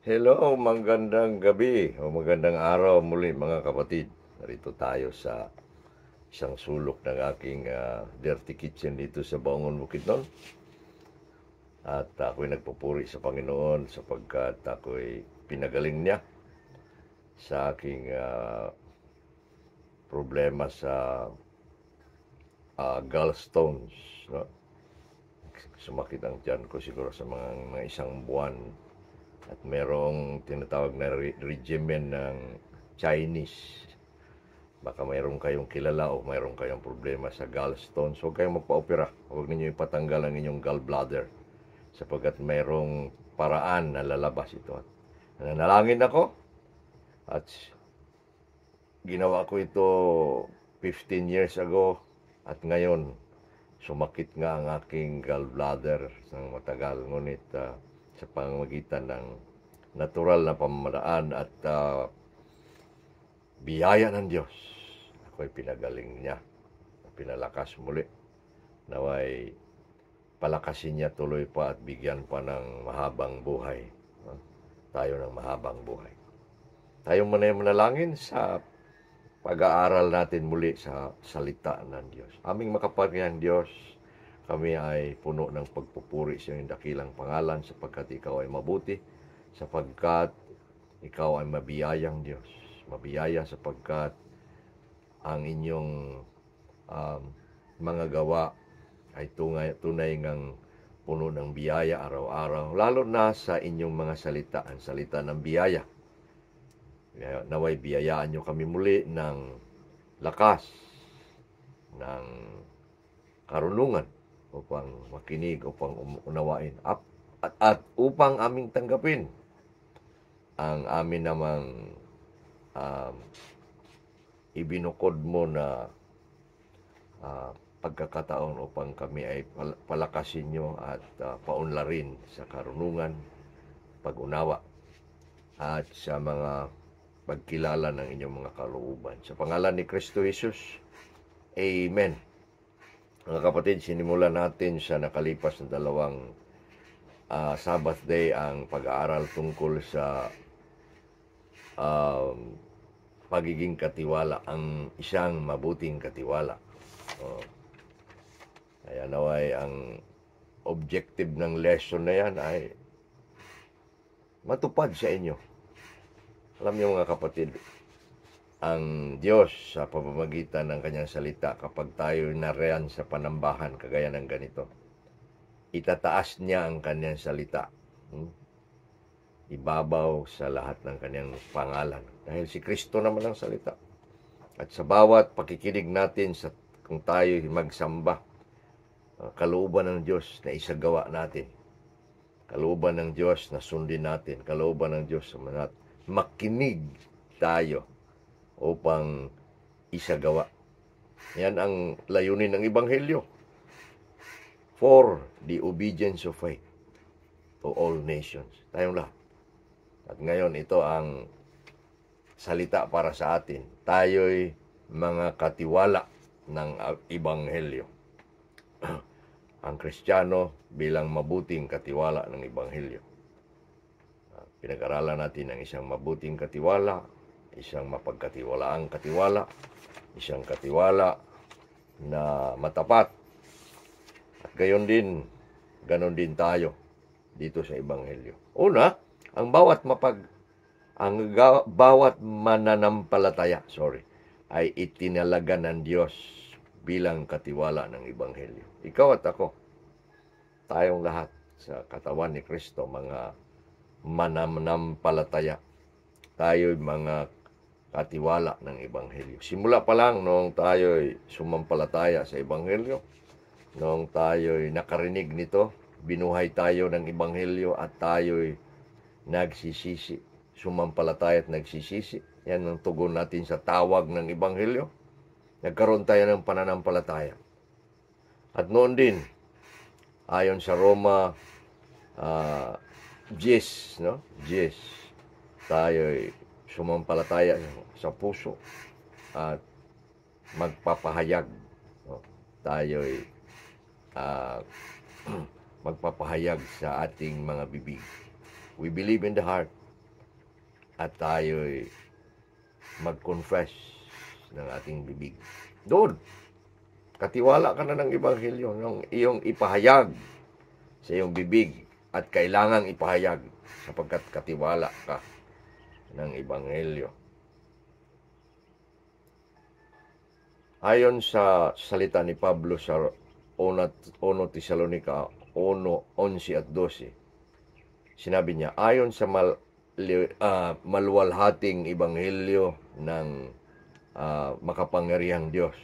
Hello, magandang gabi o magandang araw muli mga kapatid. Narito tayo sa isang sulok ng aking dirty kitchen dito sa Baungon Bukidnon. At ako'y nagpupuri sa Panginoon sapagkat ako'y pinagaling niya sa aking problema sa gallstones. No? Sumakit ang tiyan ko siguro sa mga isang buwan. At merong tinatawag na regimen ng Chinese. Baka mayroon kayong kilala o mayroon kayong problema sa gallstones, huwag kayong magpa-opera. Huwag ninyo ipatanggal ang inyong gallbladder sapagkat mayroong paraan na lalabas ito. Nanalangin ako at ginawa ko ito 15 years ago at ngayon sumakit nga ang aking gallbladder ng matagal. Ngunit sa pamamagitan ng natural na pamamaraan at biyaya ng Diyos, ako'y pinagaling niya, pinalakas muli. Naway palakasin niya tuloy pa at bigyan pa ng mahabang buhay. Tayo ng mahabang buhay. Tayo muna manalangin sa pag-aaral natin muli sa salita ng Diyos. Aming makapangyarihang Diyos, kami ay puno ng pagpupuri sa iyong dakilang pangalan sapagkat ikaw ay mabuti, sapagkat ikaw ay mabiyayang Diyos. Mabiyaya sapagkat ang inyong mga gawa ay tunay ngang puno ng biyaya araw-araw, lalo na sa inyong mga salita, ang salita ng biyaya. Naway biyayaan nyo kami muli ng lakas, ng karunungan upang makinig, upang unawain at upang aming tanggapin ang amin namang ibinukod mo na pagkakataon upang kami ay palakasin nyo at paunlarin sa karunungan, pag-unawa at sa mga pagkilala ng inyong mga kalooban. Sa pangalan ni Kristo Jesus, Amen. Mga kapatid, sinimulan natin sa nakalipas na dalawang Sabbath day ang pag-aaral tungkol sa pagiging katiwala, ang isang mabuting katiwala. Kaya naway ang objective ng lesson na yan ay matupad sa inyo. Alam niyo mga kapatid, ang Diyos sa pamamagitan ng kanyang salita, kapag tayo nariyan sa panambahan kagaya ng ganito, itataas niya ang kanyang salita. Ibabaw sa lahat ng kanyang pangalan. Dahil si Kristo naman ang salita. At sa bawat pakikinig natin kung tayo magsamba, kalooban ng Diyos na isagawa natin. Kalooban ng Diyos na sundin natin. Kalooban ng Diyos na makinig tayo upang isagawa. Yan ang layunin ng Ebanghelyo. For the obedience of faith to all nations. Tayong lahat. At ngayon ito ang salita para sa atin. Tayo'y mga katiwala ng Ebanghelyo. Ang Kristiyano bilang mabuting katiwala ng Ebanghelyo. Pinag-aralan natin ang isang mabuting katiwala, isang mapagkatiwalaang katiwala, isang katiwala na matapat. At ganon din tayo dito sa Ebanghelyo. Una, ang bawat mananampalataya, ay itinalaga ng Diyos bilang katiwala ng Ebanghelyo. Ikaw at ako, tayong lahat sa katawan ni Kristo, mga mananampalataya. Tayo'y mga katiwala ng Ebanghelyo. Simula pa lang noong tayo'y sumampalataya sa Ebanghelyo, noong tayo'y nakarinig nito, binuhay tayo ng Ebanghelyo at tayo'y nagsisisi, sumampalataya at nagsisisi. Yan ang tugon natin sa tawag ng Ebanghelyo. Nagkaroon tayo ng pananampalataya. At noon din, ayon sa Roma 10, tayo'y sumampalataya sa puso at magpapahayag. Tayo'y magpapahayag sa ating mga bibig. We believe in the heart at tayo'y mag-confess ng ating bibig. Doon, katiwala ka na ng Ebanghelyo, ng iyong ipahayag sa iyong bibig at kailangang ipahayag sapagkat katiwala ka ng Ebanghelyo. Ayon sa salita ni Pablo sa 1 Tesalonica 1:11 at 12, sinabi niya, ayon sa maluwalhating Ebanghelyo ng makapangyarihang Diyos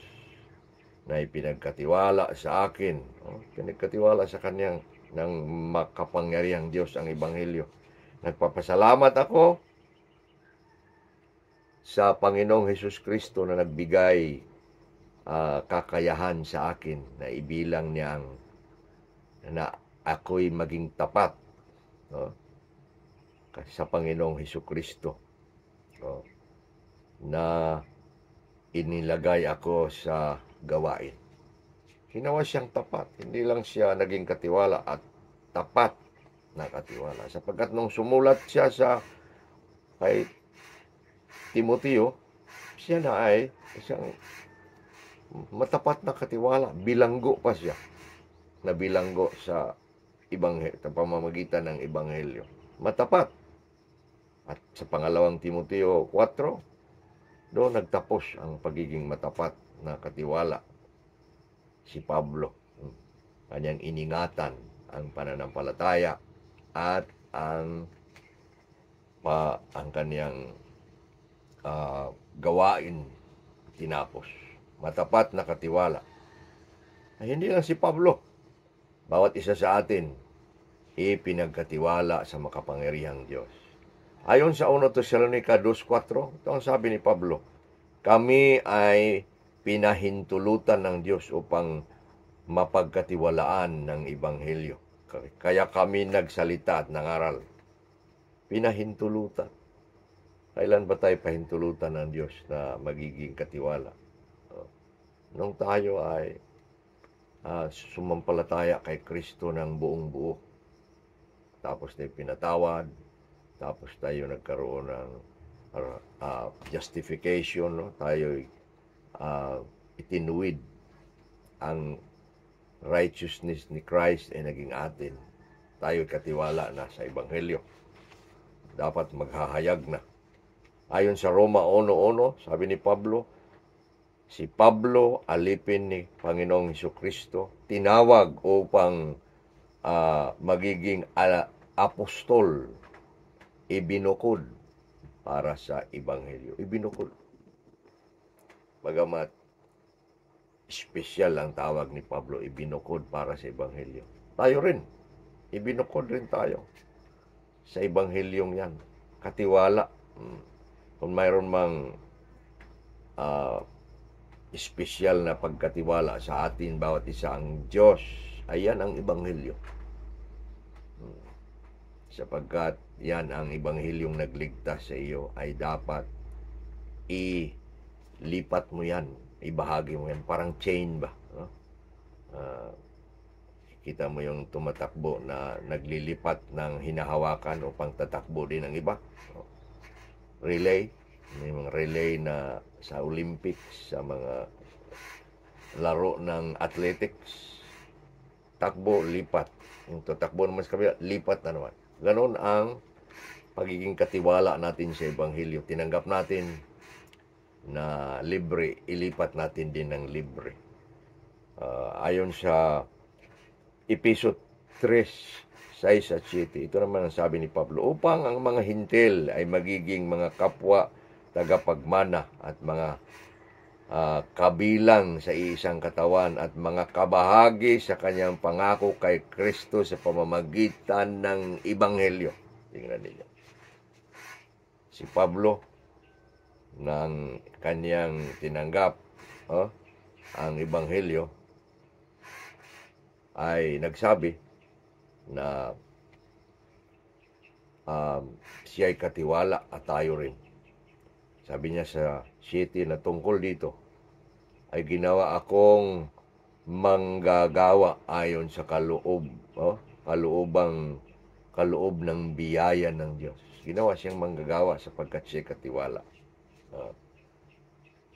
na ipinagkatiwala sa akin, pinagkatiwala sa kanyang ng makapangyarihang Diyos ang Ebanghelyo. Nagpapasalamat ako sa Panginoong Hesus Kristo na nagbigay kakayahan sa akin na ibilang niya na ako'y maging tapat, no? Sa Panginoong Hesus Kristo, no? Na inilagay ako sa gawain. Ginawa siyang tapat, hindi lang siya naging katiwala at tapat na katiwala. Sapagkat nung sumulat siya sa kay Timoteo, siya na ay isang matapat na katiwala. Bilanggo pa siya na bilanggo sa pamamagitan ng Ebanghelyo. Matapat. At sa pangalawang Timoteo 4, doon nagtapos ang pagiging matapat na katiwala si Pablo. Kanyang iningatan ang pananampalataya at ang kanyang gawain tinapos. Matapat na katiwala. Ay, hindi lang si Pablo. Bawat isa sa atin ipinagkatiwala sa makapangyarihang Diyos. Ayon sa 1 Tesalonica 2:4, ito ang sabi ni Pablo, kami ay pinahintulutan ng Diyos upang mapagkatiwalaan ng Ebanghelyo. Kaya kami nagsalita at nangaral. Pinahintulutan. Kailan ba tayo pahintulutan ng Diyos na magiging katiwala? Nung tayo ay sumampalataya kay Kristo ng buong buo. Tapos tayo pinatawad. Tapos tayo nagkaroon ng justification. No? Tayo itinuwid. Ang righteousness ni Christ ay naging atin. Tayo katiwala na sa Ebanghelyo. Dapat maghahayag na. Ayon sa Roma 1:1, sabi ni Pablo, si Pablo, alipin ni Panginoong Hesukristo, tinawag upang magiging apostol, ibinukod para sa Ebanghelyo. Ibinukod. Bagamat espesyal ang tawag ni Pablo, ibinukod para sa Ebanghelyo. Tayo rin, ibinukod rin tayo sa Ebanghelyong yan. Katiwala. Kung mayroon mang espesyal na pagkatiwala sa atin, bawat isa ang Diyos, ayan ang Ebanghelyo. Sapagkat yan ang Ebanghelyong nagligtas sa iyo, ay dapat ilipat mo yan, ibahagi mo yan, parang chain ba? No? Kita mo yung tumatakbo na naglilipat ng hinahawakan upang tatakbo din ang iba. Relay, may mga relay na sa Olympics, sa mga laro ng athletics, takbo, lipat. Yung tatakbo naman sa kabila, lipat na naman. Ganon ang pagiging katiwala natin sa Ebanghelyo. Tinanggap natin na libre, ilipat natin din ng libre. Ayon sa Episod 3:6 at 7, ito naman ang sabi ni Pablo, upang ang mga hintil ay magiging mga kapwa tagapagmana at mga kabilang sa isang katawan at mga kabahagi sa kanyang pangako kay Kristo sa pamamagitan ng Ebanghelyo. Tingnan ninyo. Si Pablo, nang kanyang tinanggap ang Ebanghelyo, ay nagsabi na siya ay katiwala at tayo rin. Sabi niya sa 7 na tungkol dito, ay ginawa akong manggagawa ayon sa kaloobang kaloob ng biyaya ng Diyos. Ginawa siyang manggagawa sapagkat siya katiwala.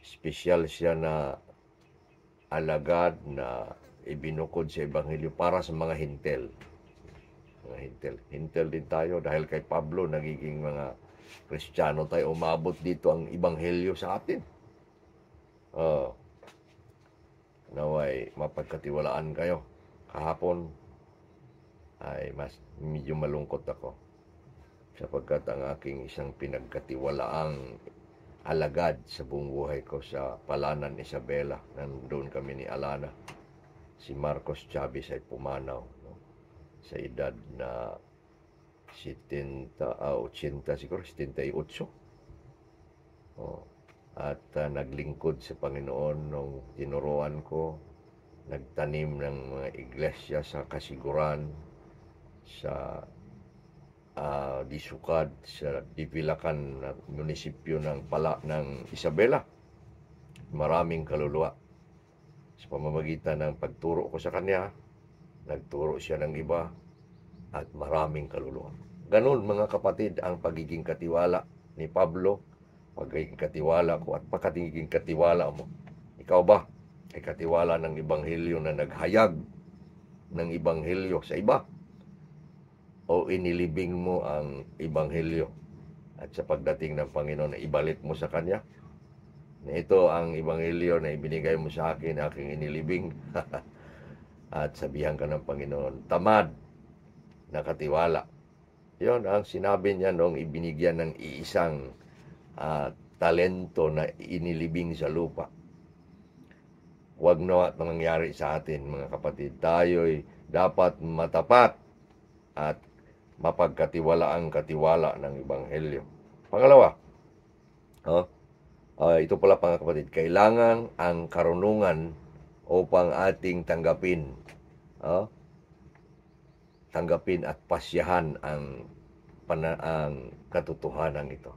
Espesyal siya na alagad na ibinukod sa Ebanghelyo para sa mga hintel. Mga hintel. Hintel din tayo dahil kay Pablo nagiging mga Kristiyano tayo. Umabot dito ang Ebanghelyo sa atin. Naway mapagkatiwalaan kayo. Kahapon ay medyo malungkot ako sapagkat ang aking isang pinagkatiwalaang alagad sa buong buhay ko sa Palanan, Isabela, nandun kami ni Alana, si Marcos Chavez ay pumanaw, no? Sa edad na 80 siguro 78. At naglingkod sa Panginoon nung tinuruan ko, nagtanim ng mga iglesia sa Kasiguran, sa Disukad, sa Dipilacan na munisipyo ng Isabela. Maraming kaluluwa. Sa pamamagitan ng pagturo ko sa kanya, nagturo siya ng iba at maraming kaluluwa. Ganun mga kapatid ang pagiging katiwala ni Pablo, pagiging katiwala ko at pagiging katiwala mo. Ikaw ba ay katiwala ng Ebanghelyo na naghayag ng Ebanghelyo sa iba? O inilibing mo ang Ebanghelyo at sa pagdating ng Panginoon na ibalik mo sa Kanya? Na ito ang Ebanghelyo na ibinigay mo sa akin, aking inilibing. At sabihan ka ng Panginoon, tamad na katiwala. Yon ang sinabi niya noong ibinigyan ng iisang talento na inilibing sa lupa. Huwag na mangyari sa atin, mga kapatid. Tayo'y dapat matapat at mapagkatiwalaang katiwala ng Ebanghelyo. Pangalawa, ito pala mga kapatid, kailangan ang karunungan upang ating tanggapin at pasyahan ang katotohanan ito.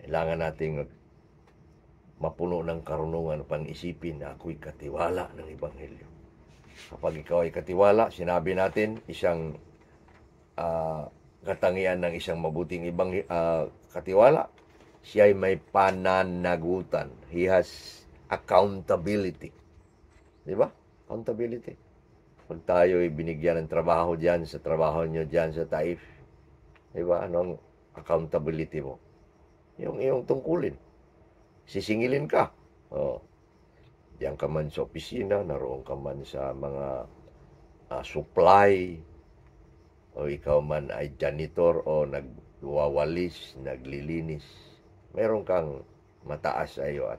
Kailangan nating mapuno ng karunungan upang isipin na ako'y katiwala ng Ebanghelyo. Kapag ikaw ay katiwala, sinabi natin, isang katangian ng isang mabuting katiwala, siya ay may pananagutan. He has accountability. Di ba? Accountability. Pag tayo ay binigyan ng trabaho dyan, sa trabaho nyo dyan sa Taif, di ba? Anong accountability mo? Yung iyong tungkulin. Sisingilin ka. Diyan ka man sa opisina, naroon ka man sa mga supply, o ikaw man ay janitor o nagwawalis, naglilinis. Meron kang mataas sa iyo at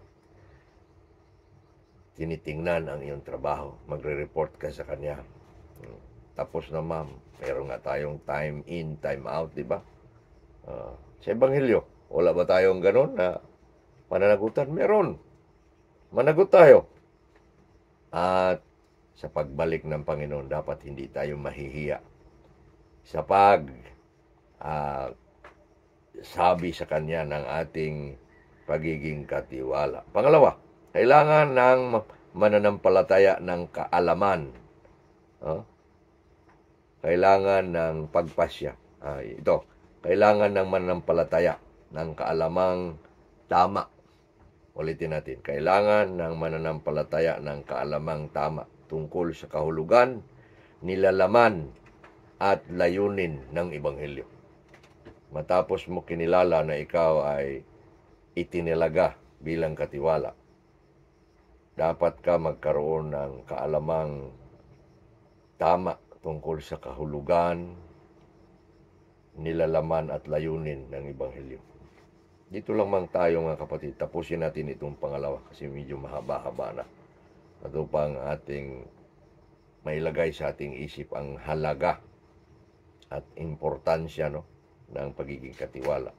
tinitingnan ang iyong trabaho. Magre-report ka sa kanya. Tapos na ma'am, meron nga tayong time in, time out, di ba? Sa Ebanghelyo, wala ba tayong ganon na pananagutan? Meron. Managot tayo. At sa pagbalik ng Panginoon, dapat hindi tayo mahihiya sa sabi sa Kanya ng ating pagiging katiwala. Pangalawa, kailangan ng mananampalataya ng kaalaman. Kailangan ng pagpasya. Kailangan ng mananampalataya ng kaalamang tama. Ulitin natin, kailangan ng mananampalataya ng kaalamang tama tungkol sa kahulugan, nilalaman, at layunin ng Ebanghelyo. Matapos mo kinilala na ikaw ay itinilaga bilang katiwala, dapat ka magkaroon ng kaalamang tama tungkol sa kahulugan, nilalaman at layunin ng Ebanghelyo. Dito lang mang tayo mga kapatid, tapusin natin itong pangalawa kasi medyo mahaba-haba na. At upang ating mailagay sa ating isip ang halaga at importansya ng pagiging katiwala.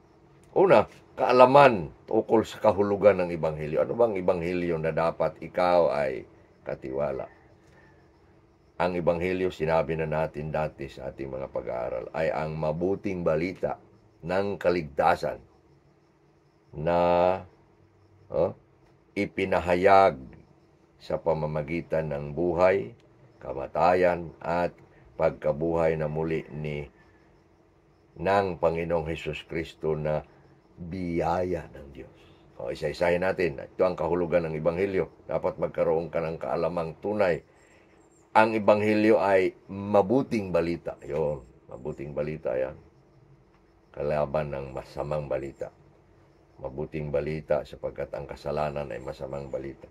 Una, kaalaman tungkol sa kahulugan ng Ebanghelyo. Ano bang Ebanghelyo na dapat ikaw ay katiwala? Ang Ebanghelyo, sinabi na natin dati sa ating mga pag-aaral, ay ang mabuting balita ng kaligtasan na ipinahayag sa pamamagitan ng buhay, kamatayan at pagkabuhay na muli ni ng Panginoong Hesus Kristo na biyaya ng Diyos. O, isa-isahin natin. Ito ang kahulugan ng Ebanghelyo. Dapat magkaroon ka ng kaalamang tunay. Ang Ebanghelyo ay mabuting balita. Yun, mabuting balita yan. Kalaban ng masamang balita. Mabuting balita sapagkat ang kasalanan ay masamang balita.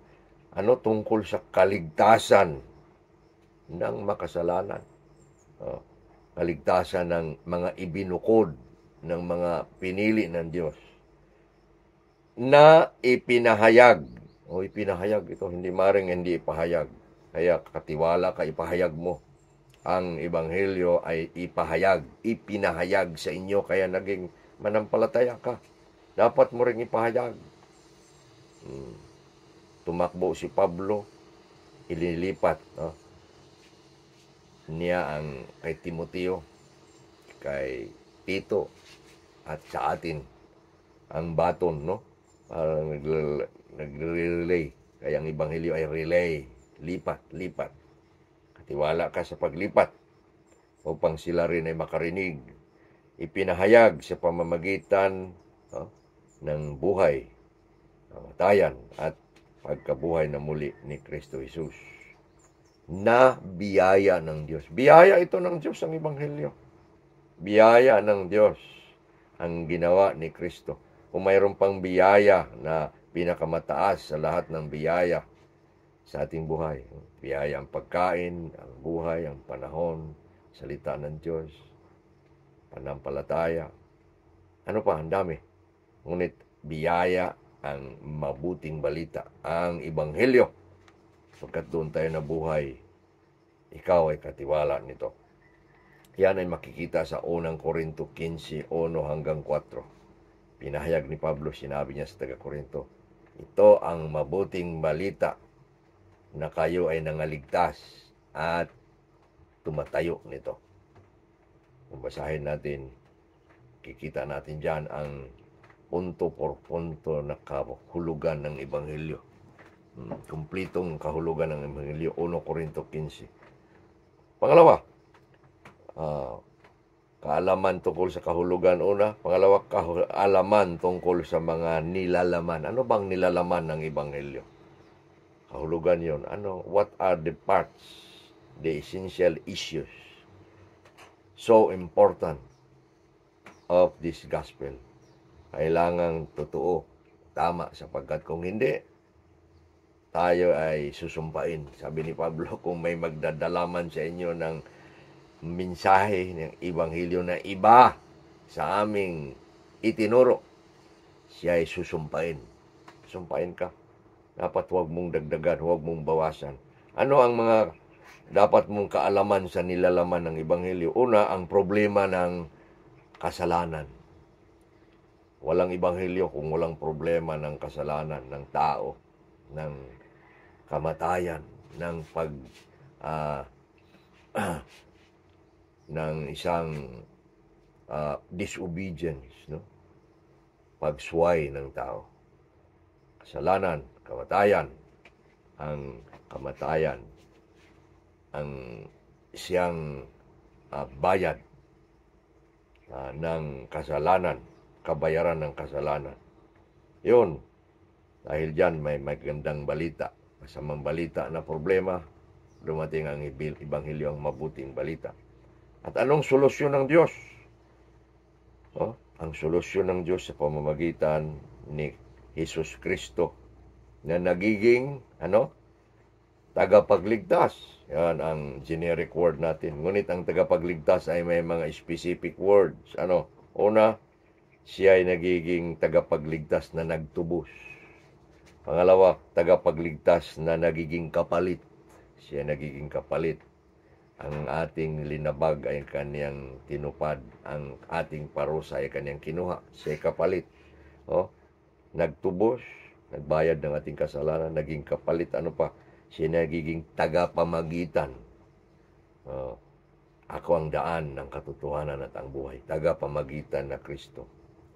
Ano tungkol sa kaligtasan ng makasalanan? Kaligtasan ng mga ibinukod ng mga pinili ng Diyos na ipinahayag. Ipinahayag ito, hindi maring hindi ipahayag. Kaya katiwala ka, ipahayag mo. Ang Ebanghelyo ay ipahayag, ipinahayag sa inyo, kaya naging manampalataya ka. Dapat mo ring ipahayag. Tumakbo si Pablo, ililipat niya ang kay Timoteo, kay Tito, at sa atin ang baton, parang nagre-relay. Kaya ang Ebanghelyo ay relay, lipat. Katiwala ka sa paglipat upang sila rin ay makarinig. Ipinahayag sa pamamagitan ng buhay, kamatayan, at pagkabuhay na muli ni Kristo Jesus. Na biyaya ng Diyos. Biyaya ito ng Diyos ang Ebanghelyo. Biyaya ng Diyos ang ginawa ni Kristo. Kung mayroon pang biyaya na pinakamataas sa lahat ng biyaya sa ating buhay. Biyaya ang pagkain, ang buhay, ang panahon, salita ng Diyos, panampalataya. Ano pa? Ang dami. Ngunit biyaya ang mabuting balita, ang Ebanghelyo. Pagkat doon tayo nabuhay, ikaw ay katiwala nito. Yan ay makikita sa unang Korinto 15, 1 hanggang 4. Pinahayag ni Pablo, sinabi niya sa taga-Korinto, ito ang mabuting balita na kayo ay nangaligtas at tumatayo nito. Kung basahin natin, kikita natin dyan ang punto por punto na kahulugan ng Ebanghelyo. Kumplitong kahulugan ng Ebanghelyo, 1 Korinto 15. Pangalawa, kaalaman tungkol sa kahulugan una. Pangalawa, kaalaman tungkol sa mga nilalaman. Ano bang nilalaman ng Ebanghelyo? Kahulugan yon. What are the parts, the essential issues so important of this gospel? Kailangang totoo, tama, sapagkat kung hindi, tayo ay susumpain. Sabi ni Pablo, kung may magdadalaman sa inyo ng mensahe ng Ebanghelyo na iba sa aming itinuro, siya ay susumpain. Sumpain ka. Dapat huwag mong dagdagan, huwag mong bawasan. Ano ang mga dapat mong kaalaman sa nilalaman ng Ebanghelyo? Una, ang problema ng kasalanan. Walang Ebanghelyo kung walang problema ng kasalanan ng tao, ng kamatayan, ng ng isang disobedience, pagsuway ng tao. Kasalanan, kamatayan, ang kamatayan, ang siyang bayad ng kasalanan, kabayaran ng kasalanan. Yun, dahil dyan may magandang balita, masamang balita na problema, dumating ang Ebanghelyo, ang mabuting balita. At anong solusyon ng Diyos? Ang solusyon ng Diyos sa pamamagitan ni Jesus Kristo na nagiging tagapagligtas. Yan ang generic word natin. Ngunit ang tagapagligtas ay may mga specific words. Una, siya ay nagiging tagapagligtas na nagtubos. Pangalawa, tagapagligtas na nagiging kapalit. Siya nagiging kapalit. Ang ating linabag ay kaniyang tinupad. Ang ating parusa ay kaniyang kinuha. Siya ay kapalit. Nagtubos, nagbayad ng ating kasalanan, naging kapalit. Ano pa? Siya nagiging tagapamagitan. Ako ang daan ng katotohanan at ang buhay. Tagapamagitan na Kristo.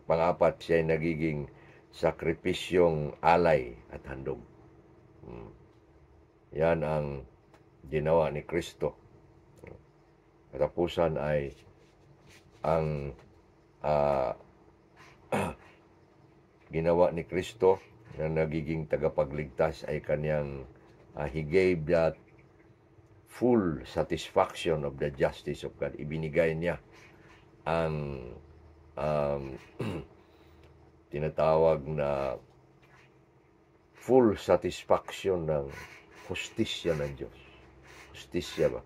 Pang-apat, siya ay nagiging sakripisyong alay at handog. Yan ang ginawa ni Kristo. Katapusan ay ang ah, ginawa ni Kristo na nagiging tagapagligtas ay kanyang he gave that full satisfaction of the justice of God. Ibinigay niya ang um, tinatawag na full satisfaction ng hustisya ng Diyos. Hustisya ba?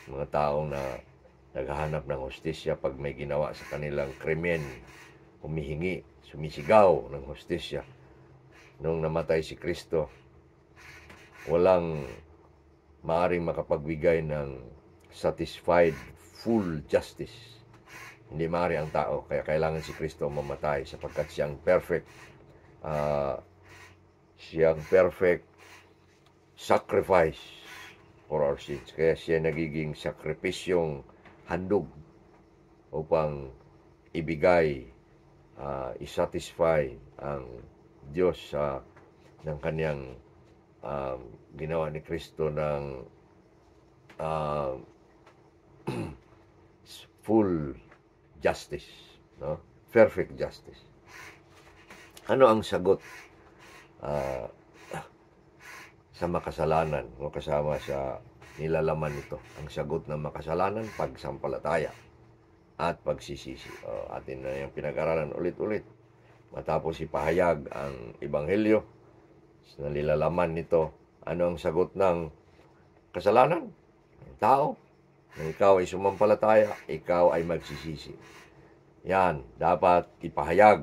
Mga taong na naghahanap ng hustisya pag may ginawa sa kanilang krimen, humihingi, sumisigaw ng hustisya. Nung namatay si Kristo, walang maaring makapagbigay ng satisfied full justice. Hindi maaari ang tao, kaya kailangan si Kristo mamatay sapagkat siyang perfect sacrifice for our sins. Kaya siya nagiging sakripisyong handog upang ibigay, isatisfy ang Diyos ng kanyang ginawa ni Kristo ng full justice, no? Perfect justice. Ano ang sagot sa makasalanan o kasama sa nilalaman nito? Ang sagot ng makasalanan, pagsampalataya at pagsisisi. Atin na yung pinag-aralan ulit-ulit. Matapos ipahayag ang Ebanghelyo, sa nilalaman nito, ano ang sagot ng kasalanan? Ang tao. Na ikaw ay sumampalataya, ikaw ay magsisisi. Yan, dapat ipahayag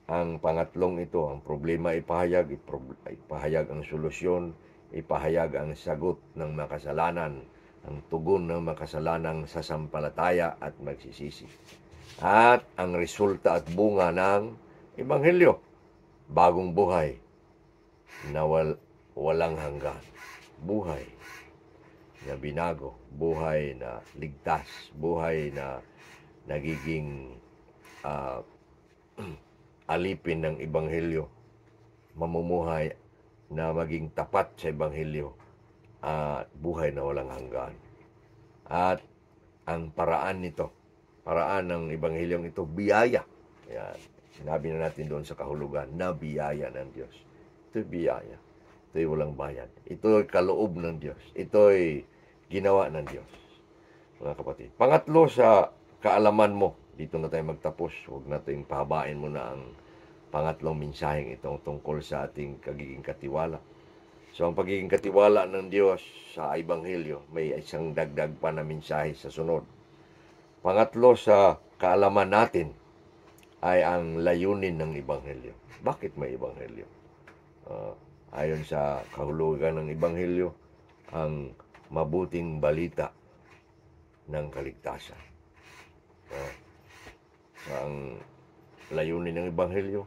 ang pangatlong ito. Ang problema ipahayag, ipahayag ang solusyon, ipahayag ang sagot ng makasalanan, ang tugon ng makasalanang sasampalataya at magsisisi. At ang resulta at bunga ng Ebanghelyo, bagong buhay na walang hanggan. Buhay na binago, buhay na ligtas, buhay na nagiging alipin ng Ebanghelyo, mamumuhay na maging tapat sa Ebanghelyo at buhay na walang hanggan. At ang paraan nito, paraan ng Ebanghelyong ito, biyaya. Yan. Sinabi na natin doon sa kahulugan, na biyaya ng Diyos. Ito'y biyaya. Ito'y walang bayad. Ito'y kaloob ng Diyos. Ito'y ginawa ng Diyos. Mga kapatid. Pangatlo, sa kaalaman mo, dito na tayo magtapos. Huwag natin pahabain mo na ang pangatlong mensaheng itong tungkol sa ating kagiging katiwala. So, ang pagiging katiwala ng Diyos sa Ebanghelyo, may isang dagdag pa na mensahe sa sunod. Pangatlo, sa kaalaman natin ay ang layunin ng Ebanghelyo. Bakit may Ebanghelyo? Ayon sa kahulugan ng Ebanghelyo, ang mabuting balita ng kaligtasan. Ang layunin ng Ebanghelyo,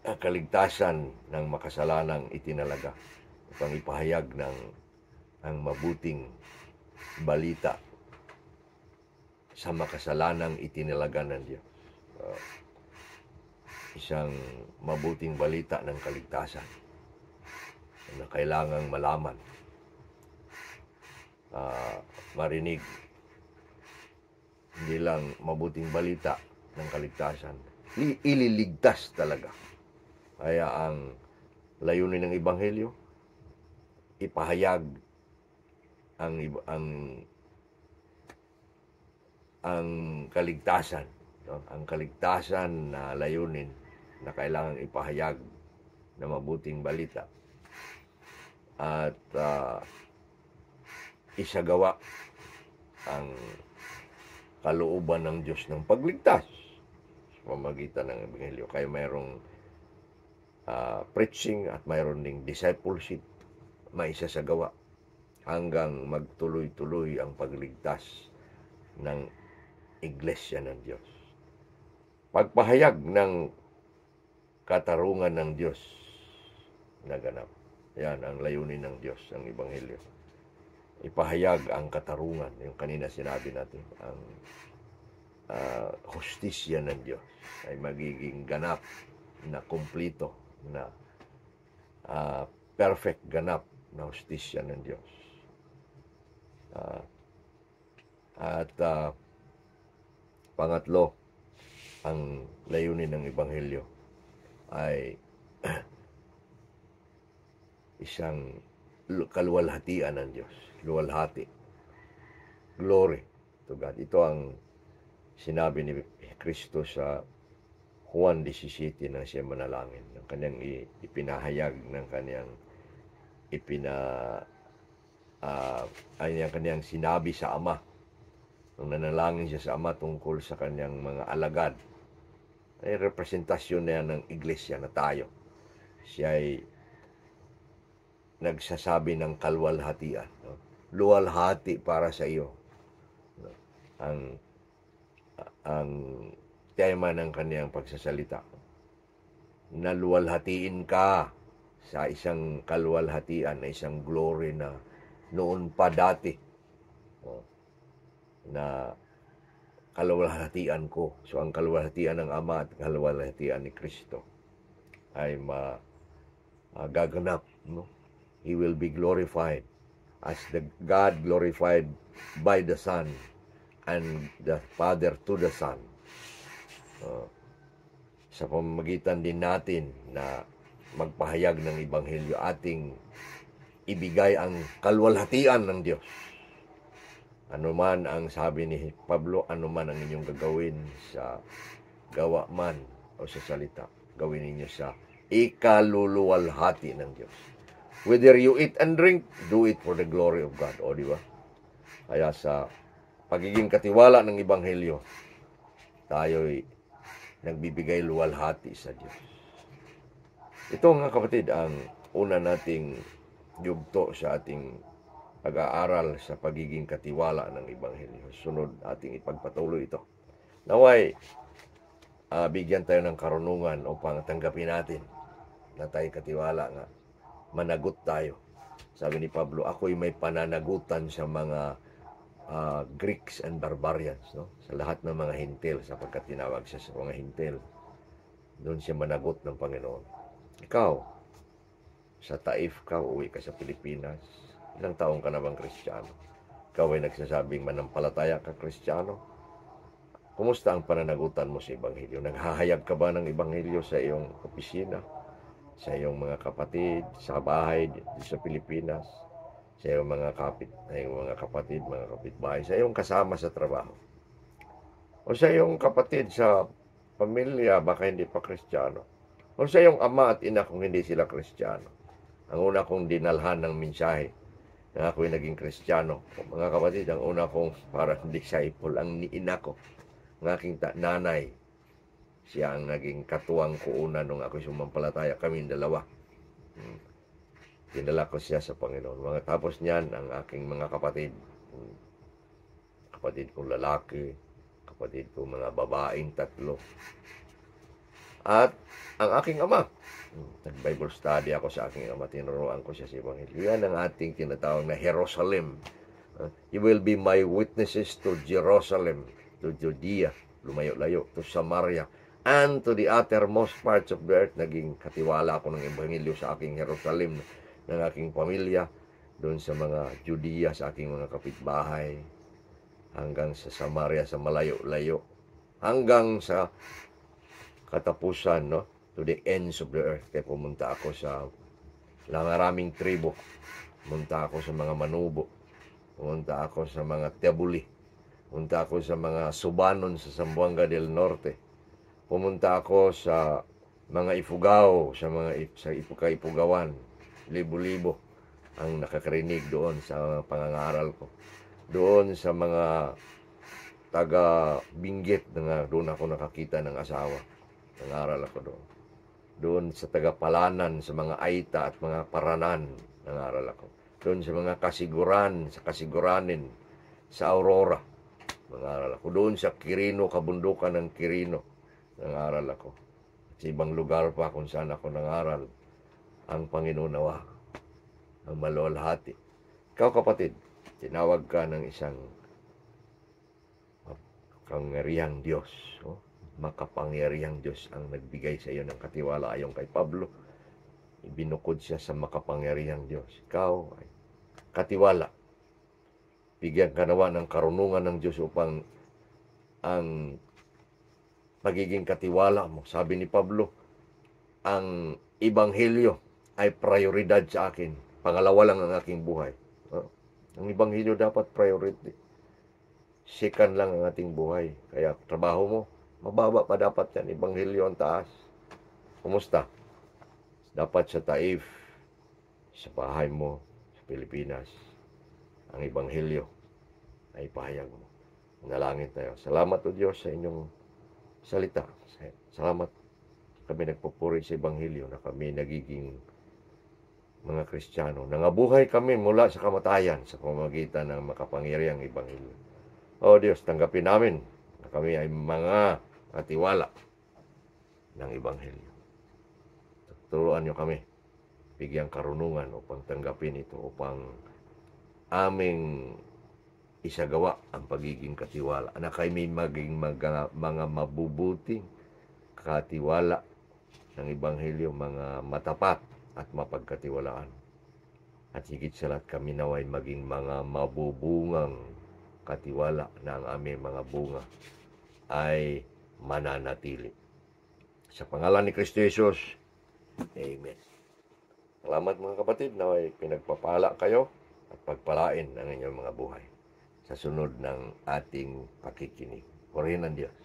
ang kaligtasan ng makasalanang itinalaga upang ipahayag ang mabuting balita sa makasalanang itinalaga ng Diyos. Isang mabuting balita ng kaligtasan na kailangang malaman, marinig. Hindi lang mabuting balita ng kaligtasan, ililigtas talaga. Kaya ang layunin ng Ebanghelyo, ipahayag ang kaligtasan, no? Ang kaligtasan na layunin na kailangang ipahayag na mabuting balita at isagawa ang kalooban ng Diyos ng pagligtas sa pamamagitan ng Ebanghelyo. Kaya mayroong preaching at mayroon ding discipleship, maisasagawa hanggang magtuloy-tuloy ang pagligtas ng Iglesia ng Diyos. Pagpahayag ng katarungan ng Diyos na ganap. Yan ang layunin ng Diyos, ang Ebanghelyo. Ipahayag ang katarungan, yung kanina sinabi natin, ang hustisya ng Diyos ay magiging ganap na kumplito, na perfect ganap na hustisya ng Diyos. At Pangatlo, ang layunin ng Ebanghelyo ay isang kaluwalhatian ng Diyos. Luwalhati. Glory to God. Ito ang sinabi ni Kristo sa Juan 17 na siya manalangin. Ng kanyang ipinahayag ng kanyang kanyang sinabi sa Ama. Nung nanalangin siya sa Ama tungkol sa kanyang mga alagad. Ay representasyon na yan ng iglesia na tayo. Siya ay nagsasabi ng kaluwalhatian. No? Luwalhati para sa iyo. No? Ang tema ng kaniyang pagsasalita. Naluwalhatiin ka sa isang kaluwalhatian, na isang glory na noon pa dati. No? Na kaluwalhatian ko. So ang kaluwalhatian ng Ama at kaluwalhatian ni Kristo ay gaganap. No? He will be glorified as the God glorified by the Son and the Father to the Son. Sa pamamagitan din natin na magpahayag ng Ebanghelyo, ating ibigay ang kaluwalhatian ng Diyos. Ano man ang sabi ni Pablo, ano man ang inyong gagawin sa gawa man o sa salita, gawin ninyo sa ikaluluwalhati ng Diyos. Whether you eat and drink, do it for the glory of God. O, di ba? Kaya sa pagiging katiwala ng Ebanghelyo, tayo'y nagbibigay luwalhati sa Diyos. Ito nga kapatid, ang una nating yugto sa ating pag-aaral sa pagiging katiwala ng Ebanghelyo. Sunod ating ipagpatuloy ito. Naway, bigyan tayo ng karunungan upang tanggapin natin na tayo katiwala nga. Managot tayo. Sabi ni Pablo, ako'y may pananagutan sa mga Greeks and barbarians, no? Sa lahat ng mga hintil, sapagkat tinawag siya sa mga hintil. Doon siya managot ng Panginoon. Ikaw, sa Taif ka, uwi ka sa Pilipinas, ilang taong ka na bang Kristiyano? Ikaw ay nagsasabing manampalataya ka Kristiyano? Kumusta ang pananagutan mo sa Ebanghelyo? Naghahayag ka ba ng Ebanghelyo sa iyong opisina? Sa iyong mga kapatid, sa bahay sa Pilipinas, sa iyong mga kapatid, mga kapitbahay, sa iyong kasama sa trabaho, o sa iyong kapatid sa pamilya, baka hindi pa Kristiyano, o sa iyong ama at ina kung hindi sila Kristiyano. Ang una kong dinalhan ng mensahe na ako'y naging Kristiyano, mga kapatid, ang una kong parang disciple, ang ina ko, ang aking nanay. Siya ang naging katuwang ko una nung ako'y sumampalataya, kaming dalawa. Dinala ko siya sa Panginoon. Tapos niyan, ang aking mga kapatid. Kapatid kong lalaki, kapatid kong mga babaeng 3. At ang aking ama. Nag-Bible study ako sa aking ama. Tinuruan ko siya sa Ebanghelyo. Yan ang ating tinatawag na Jerusalem. You will be my witnesses to Jerusalem, to Judea, lumayo-layo, to Samaria, and to the uttermost parts of the earth. Naging katiwala ako ng Ebanghelyo sa aking Jerusalem, ng aking pamilya, doon sa mga Judea, sa aking mga kapitbahay, hanggang sa Samaria, sa malayo-layo, hanggang sa katapusan, no? To the ends of the earth. Kaya pumunta ako sa maraming tribo. Pumunta ako sa mga Manubo. Pumunta ako sa mga Tebuli. Pumunta ako sa mga Subanon sa Zamboanga del Norte. Pumunta ako sa mga Ifugao, sa Ipugawan. Libo-libo ang nakakarinig doon sa pangangaral ko. Doon sa mga taga Benguet, doon ako nakakita ng asawa. Nangaral ako doon. Doon sa taga Palanan, sa mga Aita at mga Paranan, nangaral ako. Doon sa mga Kasiguran, sa Kasiguranin, sa Aurora, nangaral ako. Doon sa Quirino, kabundukan ng Quirino, nangaral ako. Sa ibang lugar pa kung saan ako nangaral, ang Panginoon nawa, ang maluwalhati. Ikaw kapatid, tinawag ka ng isang kapangyarihang Diyos. Oh? Makapangyarihang Diyos ang nagbigay sa iyo ng katiwala. Ayon kay Pablo, ibinukod siya sa makapangyarihang Diyos. Ikaw ay katiwala. Bigyan ka nawa ng karunungan ng Diyos upang ang pagiging katiwala mo. Sabi ni Pablo, ang Ebanghelyo ay prioridad sa akin. Pangalawa lang ang aking buhay. Ang Ebanghelyo dapat priority. Second lang ang ating buhay. Kaya trabaho mo, mababa pa dapat yan. Ebanghelyo ang taas. Kumusta? Dapat sa Taif, sa bahay mo, sa Pilipinas, ang Ebanghelyo ay pahayag mo. Nalangin tayo. Salamat o Diyos sa inyong salita. Salamat kami nagpupuri sa Ebanghelyo na kami nagiging mga Kristiyano. Nangabuhay kami mula sa kamatayan sa pamamagitan ng makapangyarihang Ebanghelyo. O Diyos, tanggapin namin na kami ay mga katiwala ng Ebanghelyo. Turuan niyo kami, bigyang karunungan upang tanggapin ito, upang aming isagawa ang pagiging katiwala. Na kami maging mga mabubuting katiwala ng Ebanghelyo, mga matapat at mapagkatiwalaan. At higit sa lahat kami naway maging mga mabubungang katiwala na ang aming mga bunga ay mananatili. Sa pangalan ni Kristo Jesus, Amen. Salamat mga kapatid, naway pinagpapala kayo at pagpalain ang inyong mga buhay sa sunod ng ating pakikinig. Purihin ang Diyos.